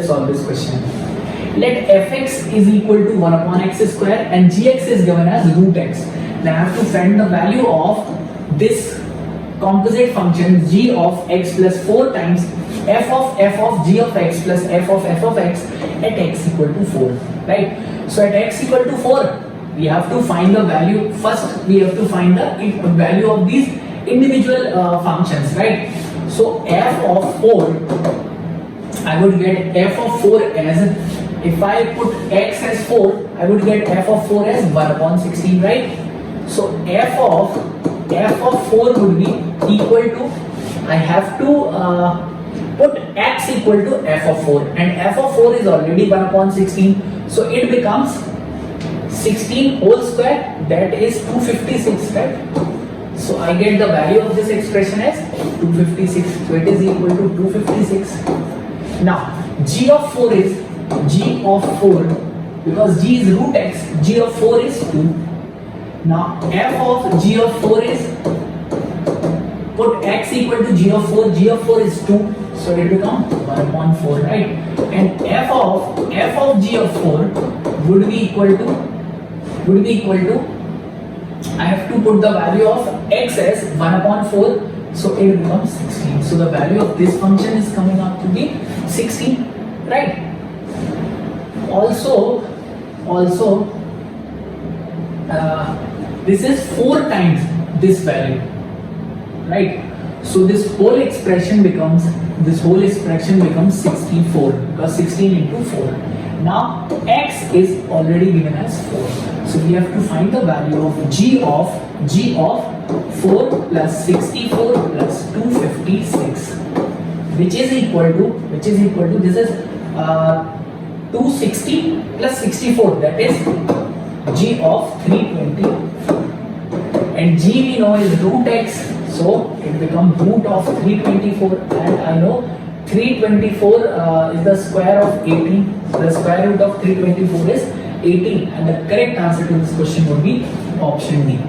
let's solve this question. Let fx is equal to 1 upon x square and gx is given as root x. Now I have to find the value of this composite function g of x plus 4 times f of g of x plus f of x at x equal to 4, right? So at x equal to 4, we have to find the value. First we have to find the value of these individual functions, right? So f of 4, I would get f of 4 as, if I put x as 4, I would get f of 4 as 1 upon 16, right? So f of 4 would be equal to, I have to put x equal to f of 4, and f of 4 is already 1 upon 16, so it becomes 16 whole square, that is 256, right? So I get the value of this expression as 256, so it is equal to 256. Now g of 4 is, because g is root x, g of 4 is 2. Now f of g of 4 is, put x equal to g of 4 is 2, so it becomes 1 upon 4, right? And f of g of 4 would be equal to, I have to put the value of x as 1 upon 4, so it becomes 16. So the value of this function is coming up to be 16, right? Also this is 4 times this value, right? So this whole expression becomes 64, because 16 into 4. Now x is already given as 4, so we have to find the value of g of 4 plus 64 plus 256, which is equal to this is 260 plus 64, that is g of 320, and g we know is root x, so it becomes root of 324, and I know 324 is the square of 18. The square root of 324 is 18, and the correct answer to this question would be option D.